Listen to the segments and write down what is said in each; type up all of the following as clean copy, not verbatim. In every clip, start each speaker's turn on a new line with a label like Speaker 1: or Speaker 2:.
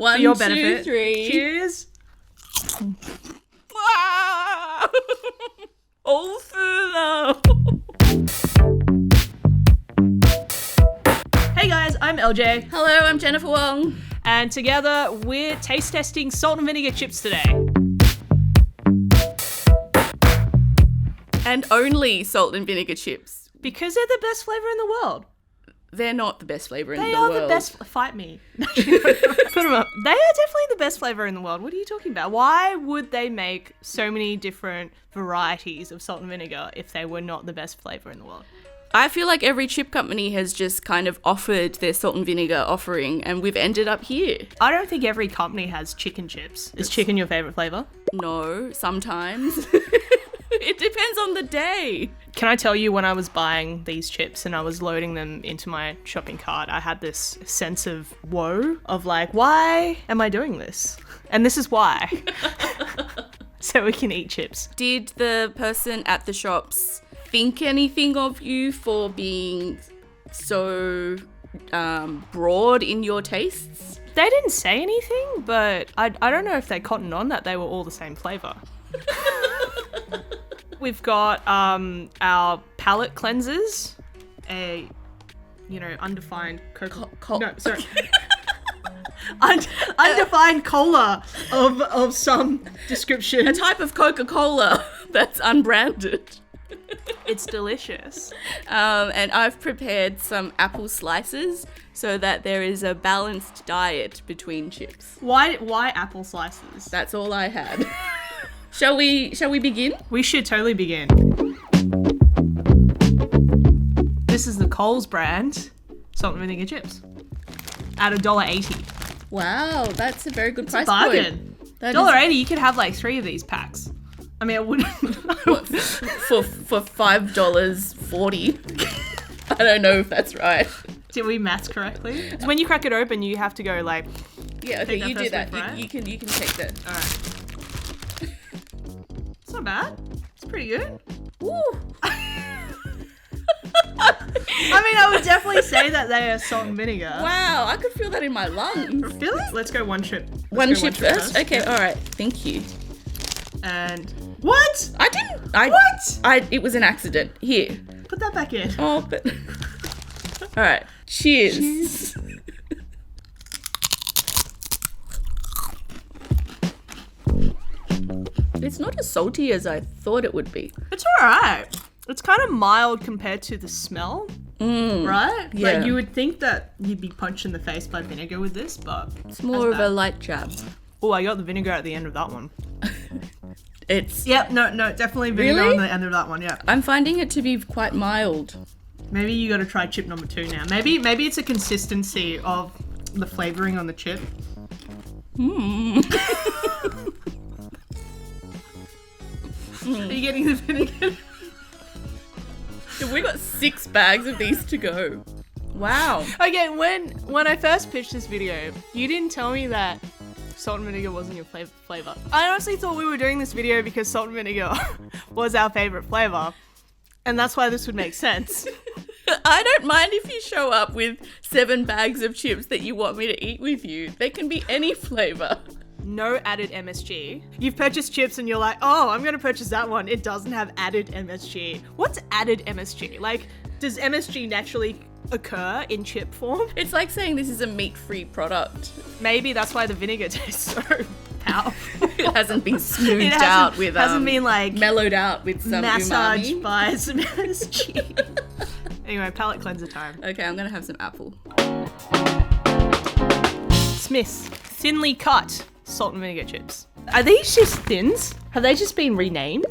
Speaker 1: One,
Speaker 2: for your
Speaker 1: 2,
Speaker 2: benefit.
Speaker 1: 3.
Speaker 2: Cheers.
Speaker 1: All full.
Speaker 2: Hey guys, I'm LJ.
Speaker 1: Hello, I'm Jennifer Wong.
Speaker 2: And together we're taste testing salt and vinegar chips today.
Speaker 1: And only salt and vinegar chips.
Speaker 2: Because they're the best flavour in the world.
Speaker 1: They're not the best flavour in the
Speaker 2: They
Speaker 1: world.
Speaker 2: are the best. Fight me. Put them up. They are definitely the best flavour in the world. What are you talking about? Why would they make so many different varieties of salt and vinegar if they were not the best flavour in the world?
Speaker 1: I feel like every chip company has just kind of offered their salt and vinegar offering and we've ended up here.
Speaker 2: I don't think every company has chicken chips. Is chicken your favourite flavour?
Speaker 1: No, sometimes. It depends on the day.
Speaker 2: Can I tell you, when I was buying these chips and I was loading them into my shopping cart, I had this sense of woe of like, why am I doing this? And this is why. So we can eat chips.
Speaker 1: Did the person at the shops think anything of you for being so broad in your tastes?
Speaker 2: They didn't say anything, but I don't know if they cottoned on that they were all the same flavour. We've got our palate cleansers, a, undefined undefined cola of some description.
Speaker 1: A type of Coca-Cola that's unbranded.
Speaker 2: It's delicious.
Speaker 1: And I've prepared some apple slices so that there is a balanced diet between chips.
Speaker 2: Why apple slices?
Speaker 1: That's all I had. Shall we begin?
Speaker 2: We should totally begin. This is the Coles brand salt and vinegar chips at $1.80.
Speaker 1: Wow, that's a very good price
Speaker 2: Bargain.
Speaker 1: point.
Speaker 2: $1.80, you could have like 3 of these packs. I mean, I wouldn't.
Speaker 1: for $5.40. I don't know if that's right.
Speaker 2: Did we maths correctly? So when you crack it open, you have to go like.
Speaker 1: Yeah, okay, you do that.
Speaker 2: Right?
Speaker 1: You can take that.
Speaker 2: All right. It's not bad. It's pretty good.
Speaker 1: Woo.
Speaker 2: I mean, I would definitely say that they are salt and vinegar.
Speaker 1: Wow, I could feel that in my lungs.
Speaker 2: Really? Let's go one chip.
Speaker 1: One chip first? Okay, yeah. All right. Thank you.
Speaker 2: And what?
Speaker 1: I didn't.
Speaker 2: What?
Speaker 1: It was an accident. Here.
Speaker 2: Put that back in.
Speaker 1: Oh, but. All right. Cheers. It's not as salty as I thought it would be.
Speaker 2: It's all right. It's kind of mild compared to the smell, right?
Speaker 1: Yeah.
Speaker 2: Like you would think that you'd be punched in the face by vinegar with this, but
Speaker 1: it's more of a light jab.
Speaker 2: Oh, I got the vinegar at the end of that one.
Speaker 1: It's...
Speaker 2: Yep, no, definitely vinegar
Speaker 1: Really?
Speaker 2: on the end of that one, yeah.
Speaker 1: I'm finding it to be quite mild.
Speaker 2: Maybe you got to try chip number 2 now. Maybe it's a consistency of the flavouring on the chip. Are you getting the vinegar?
Speaker 1: We got 6 bags of these to go. Wow.
Speaker 2: Okay, when I first pitched this video, you didn't tell me that salt and vinegar wasn't your flavor. I honestly thought we were doing this video because salt and vinegar was our favorite flavor, and that's why this would make sense.
Speaker 1: I don't mind if you show up with 7 bags of chips that you want me to eat with you. They can be any flavor.
Speaker 2: No added MSG. You've purchased chips and you're like, oh, I'm going to purchase that one. It doesn't have added MSG. What's added MSG? Like, does MSG naturally occur in chip form?
Speaker 1: It's like saying this is a meat-free product.
Speaker 2: Maybe that's why the vinegar tastes so powerful.
Speaker 1: It hasn't been smoothed out with
Speaker 2: hasn't been like
Speaker 1: mellowed out with some
Speaker 2: massaged
Speaker 1: umami.
Speaker 2: by some MSG. Anyway, palate cleanser time.
Speaker 1: Okay, I'm gonna have some apple.
Speaker 2: Smith's thinly cut salt and vinegar chips. Are these just thins? Have they just been renamed?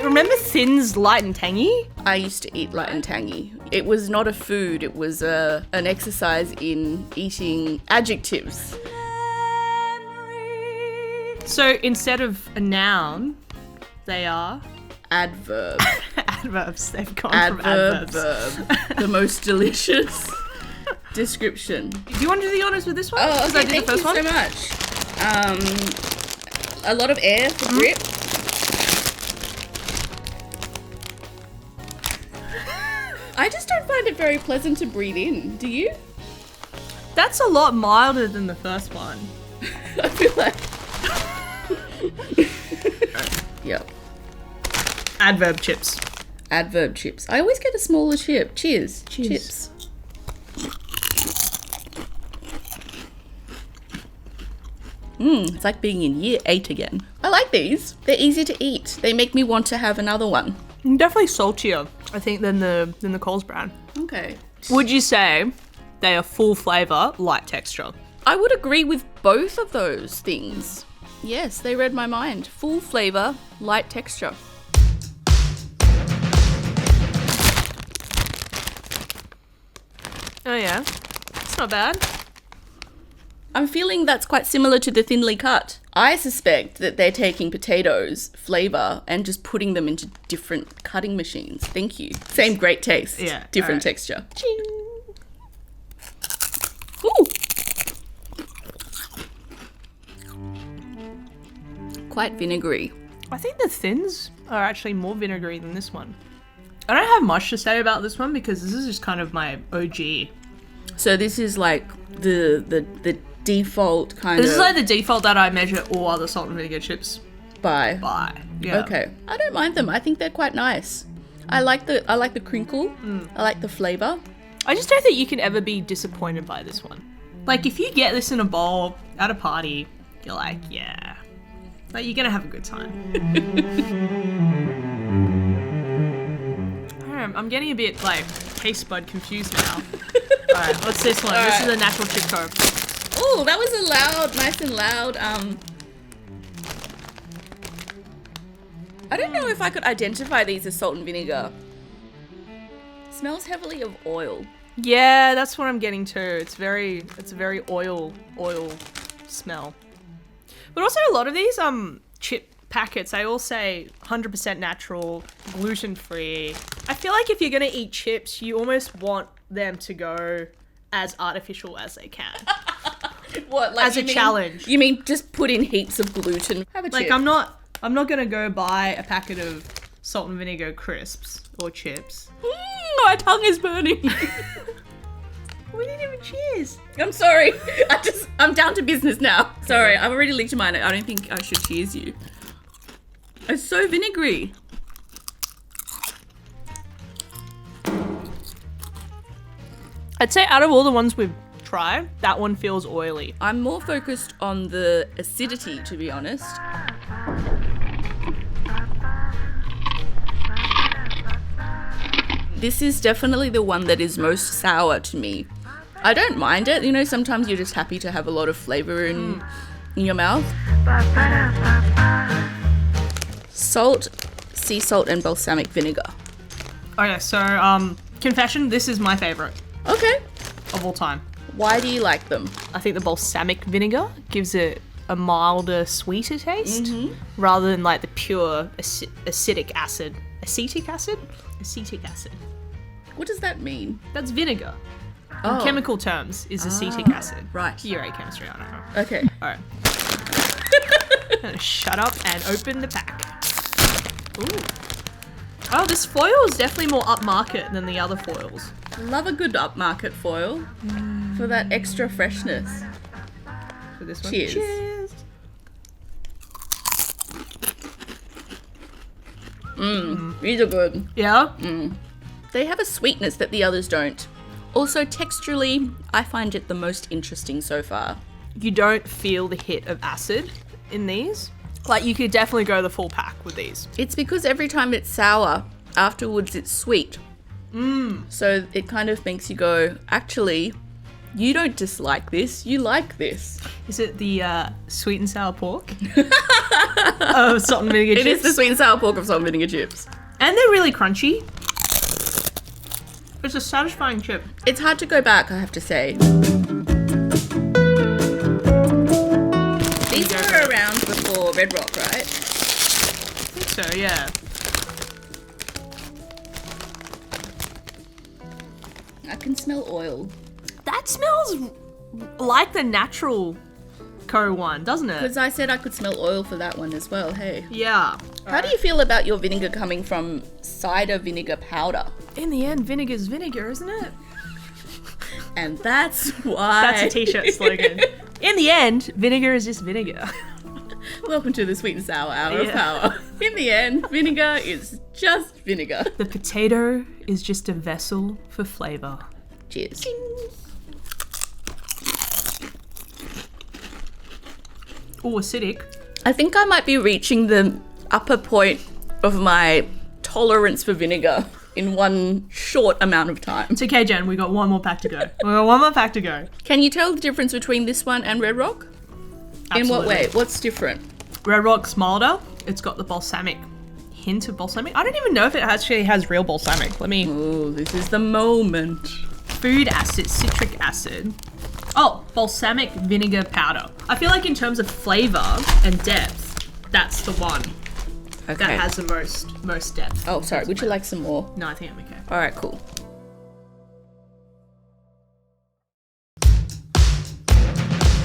Speaker 2: Remember Thins Light and Tangy?
Speaker 1: I used to eat light and tangy. It was not a food, it was an exercise in eating adjectives.
Speaker 2: So instead of a noun, they are
Speaker 1: Adverb.
Speaker 2: adverbs. They've gone from adverbs.
Speaker 1: Verb. The most delicious description.
Speaker 2: Do you want to do the honors with this one?
Speaker 1: Oh, okay,
Speaker 2: I did
Speaker 1: thank
Speaker 2: the first
Speaker 1: you
Speaker 2: one.
Speaker 1: so much. A lot of air for grip. I just don't find it very pleasant to breathe in. Do you?
Speaker 2: That's a lot milder than the first one.
Speaker 1: I feel like. Yep.
Speaker 2: Adverb chips.
Speaker 1: Adverb chips. I always get a smaller chip. Cheers. Chips. It's like being in year 8 again. I like these. They're easy to eat. They make me want to have another one.
Speaker 2: Definitely saltier, I think, than the Coles brand.
Speaker 1: Okay.
Speaker 2: Would you say they are full flavour, light texture?
Speaker 1: I would agree with both of those things. Yes, they read my mind. Full flavour, light texture.
Speaker 2: Oh yeah, it's not bad.
Speaker 1: I'm feeling that's quite similar to the thinly cut. I suspect that they're taking potatoes, flavour, and just putting them into different cutting machines. Thank you. Same great taste.
Speaker 2: Yeah.
Speaker 1: Different
Speaker 2: right.
Speaker 1: texture. Ching. Ooh. Quite vinegary.
Speaker 2: I think the thins are actually more vinegary than this one. I don't have much to say about this one because this is just kind of my OG.
Speaker 1: So this is like the default kind of...
Speaker 2: This is like the default that I measure all other salt and vinegar chips
Speaker 1: by.
Speaker 2: Yeah.
Speaker 1: Okay. I don't mind them. I think they're quite nice. I like the crinkle. I like the flavour.
Speaker 2: I just don't think you can ever be disappointed by this one. Like, if you get this in a bowl at a party, you're like, yeah. Like, you're gonna have a good time. I'm getting a bit, like, taste bud confused now. Alright, what's this one? This is a natural chip cone.
Speaker 1: Oh, that was a loud, nice and loud, I don't know if I could identify these as salt and vinegar. Smells heavily of oil.
Speaker 2: Yeah, that's what I'm getting to. It's a very oil smell. But also a lot of these chip packets, they all say 100% natural, gluten-free. I feel like if you're gonna eat chips, you almost want them to go as artificial as they can.
Speaker 1: What, like
Speaker 2: as a challenge.
Speaker 1: You mean just put in heaps of gluten? Have a
Speaker 2: Like
Speaker 1: chip.
Speaker 2: I'm not gonna go buy a packet of salt and vinegar crisps or chips.
Speaker 1: My tongue is burning.
Speaker 2: We didn't even cheers.
Speaker 1: I'm sorry. I'm down to business now. Sorry, I've already licked mine. I don't think I should cheers you. It's so vinegary.
Speaker 2: I'd say out of all the ones we've tried, that one feels oily.
Speaker 1: I'm more focused on the acidity, to be honest. This is definitely the one that is most sour to me. I don't mind it. You know, sometimes you're just happy to have a lot of flavour in your mouth. Salt, sea salt, and balsamic vinegar.
Speaker 2: Okay, so confession, this is my favourite
Speaker 1: Okay.
Speaker 2: of all time.
Speaker 1: Why do you like them?
Speaker 2: I think the balsamic vinegar gives it a milder, sweeter taste rather than like the pure acetic acid. Acetic acid? Acetic acid.
Speaker 1: What does that mean?
Speaker 2: That's vinegar.
Speaker 1: Oh.
Speaker 2: In chemical terms, is acetic acid.
Speaker 1: Right.
Speaker 2: You're a chemistry, I don't know.
Speaker 1: Okay.
Speaker 2: Alright. I'm gonna shut up and open the pack. Ooh. Oh, this foil is definitely more upmarket than the other foils.
Speaker 1: Love a good upmarket foil for that extra freshness.
Speaker 2: For this one.
Speaker 1: Cheers.
Speaker 2: Cheers.
Speaker 1: These are good.
Speaker 2: Yeah?
Speaker 1: They have a sweetness that the others don't. Also, texturally, I find it the most interesting so far.
Speaker 2: You don't feel the hit of acid in these. Like, you could definitely go the full pack with these.
Speaker 1: It's because every time it's sour, afterwards it's sweet. So it kind of makes you go, actually, you don't dislike this, you like this.
Speaker 2: Is it the sweet and sour pork? Oh, salt and vinegar chips?
Speaker 1: It is the sweet and sour pork of salt and vinegar chips.
Speaker 2: And they're really crunchy. It's a satisfying chip.
Speaker 1: It's hard to go back, I have to say. These were around before Red Rock, right?
Speaker 2: I think so, yeah.
Speaker 1: I can smell oil.
Speaker 2: That smells like the natural Co one, doesn't it?
Speaker 1: Because I said I could smell oil for that one as well, hey.
Speaker 2: Yeah.
Speaker 1: How do you feel about your vinegar coming from cider vinegar powder?
Speaker 2: In the end, vinegar's vinegar, isn't it?
Speaker 1: And that's why.
Speaker 2: That's a t-shirt slogan. In the end, vinegar is just vinegar.
Speaker 1: Welcome to the Sweet and Sour Hour of Power. In the end, vinegar is just vinegar.
Speaker 2: The potato is just a vessel for flavour.
Speaker 1: Cheers.
Speaker 2: Oh, acidic.
Speaker 1: I think I might be reaching the upper point of my tolerance for vinegar in one short amount of time.
Speaker 2: It's okay, Jen. We got one more pack to go.
Speaker 1: Can you tell the difference between this one and Red Rock?
Speaker 2: Absolutely.
Speaker 1: In what way? What's different?
Speaker 2: Red Rock's milder. It's got the balsamic hint of balsamic. I don't even know if it actually has real balsamic. Let me...
Speaker 1: Oh, this is the moment.
Speaker 2: Food acid, citric acid. Oh, balsamic vinegar powder. I feel like in terms of flavour and depth, that's the one that has the most depth.
Speaker 1: Oh, sorry. Would you like some more?
Speaker 2: No, I think I'm okay.
Speaker 1: All right, cool.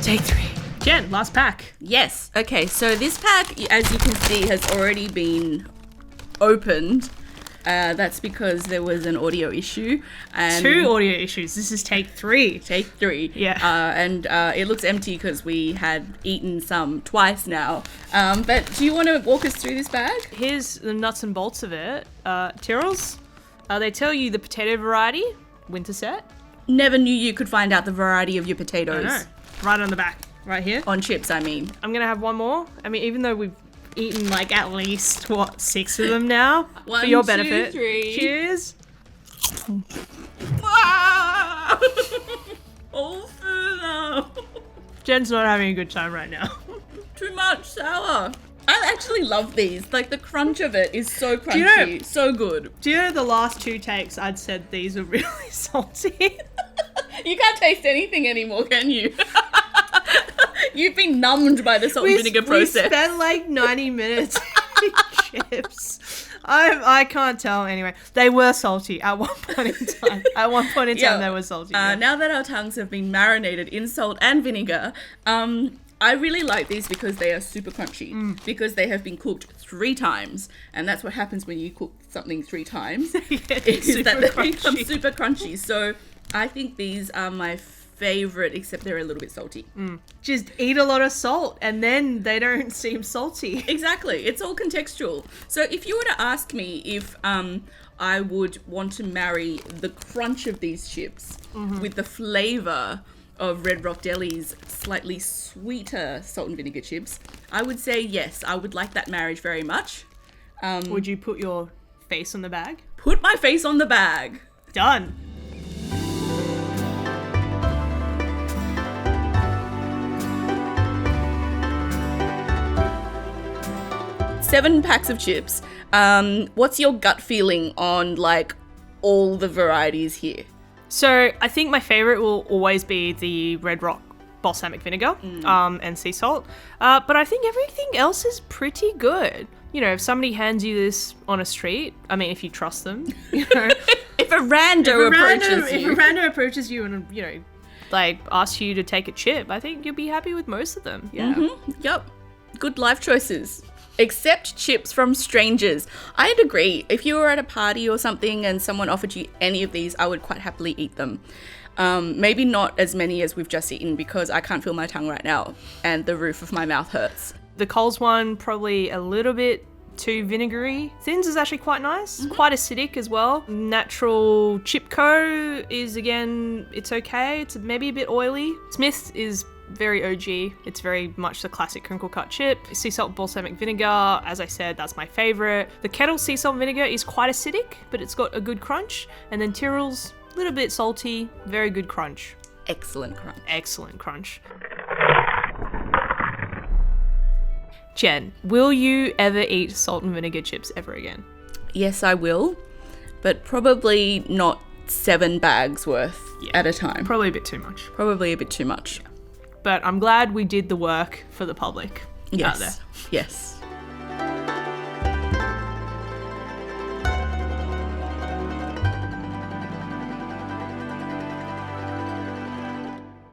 Speaker 2: Take 3. Jen, last pack.
Speaker 1: Yes. Okay, so this pack, as you can see, has already been opened. That's because there was an audio issue. And
Speaker 2: 2 audio issues. This is take 3.
Speaker 1: Take 3.
Speaker 2: Yeah.
Speaker 1: And it looks empty because we had eaten some twice now. But do you want to walk us through this bag?
Speaker 2: Here's the nuts and bolts of it. Tyrells, they tell you the potato variety, winter set.
Speaker 1: Never knew you could find out the variety of your potatoes.
Speaker 2: I know. Right on the back. Right here.
Speaker 1: On chips, I mean.
Speaker 2: I'm going to have one more. I mean, even though we've eaten like at least, 6 of them now?
Speaker 1: One,
Speaker 2: for your
Speaker 1: 2,
Speaker 2: benefit.
Speaker 1: 3.
Speaker 2: Cheers.
Speaker 1: All further.
Speaker 2: Jen's not having a good time right now.
Speaker 1: Too much sour. I actually love these. Like, the crunch of it is so crunchy.
Speaker 2: you know-
Speaker 1: so good.
Speaker 2: Do you know the last 2 takes I'd said these are really salty?
Speaker 1: You can't taste anything anymore, can you? You've been numbed by the salt and vinegar process.
Speaker 2: We spent like 90 minutes eating chips. I can't tell anyway. They were salty at one point in time. They were salty. Yeah.
Speaker 1: Now that our tongues have been marinated in salt and vinegar, I really like these because they are super crunchy. Because they have been cooked 3 times. And that's what happens when you cook something 3 times. Is that they become super crunchy. So I think these are my favorite, except they're a little bit salty.
Speaker 2: Just eat a lot of salt and then they don't seem salty.
Speaker 1: Exactly. It's all contextual. So if you were to ask me if I would want to marry the crunch of these chips with the flavour of Red Rock Deli's slightly sweeter salt and vinegar chips, I would say yes. I would like that marriage very much.
Speaker 2: Would you put your face on the bag?
Speaker 1: Put my face on the bag.
Speaker 2: Done.
Speaker 1: Seven packs of chips. What's your gut feeling on like all the varieties here?
Speaker 2: So I think my favorite will always be the Red Rock balsamic vinegar and sea salt. But I think everything else is pretty good. You know, if somebody hands you this on a street, I mean, if you trust them, you know.
Speaker 1: If a rando
Speaker 2: approaches you and, you know, like asks you to take a chip, I think you'll be happy with most of them. Yeah.
Speaker 1: Yep. Good life choices. Except chips from strangers. I'd agree. If you were at a party or something and someone offered you any of these, I would quite happily eat them. Maybe not as many as we've just eaten because I can't feel my tongue right now and the roof of my mouth hurts.
Speaker 2: The Coles one, probably a little bit too vinegary. Thins is actually quite nice. Quite acidic as well. Natural Chipco is, again, it's okay. It's maybe a bit oily. Smith's is very OG. It's very much the classic crinkle cut chip. Sea salt balsamic vinegar, as I said, that's my favorite. The Kettle sea salt vinegar is quite acidic, but it's got a good crunch. And then Tyrells, a little bit salty, very good crunch.
Speaker 1: Excellent crunch.
Speaker 2: Excellent crunch. Jen, will you ever eat salt and vinegar chips ever again?
Speaker 1: Yes, I will, but probably not 7 bags worth at a time.
Speaker 2: Probably a bit too much.
Speaker 1: Probably a bit too much.
Speaker 2: But I'm glad we did the work for the public out there.
Speaker 1: Yes.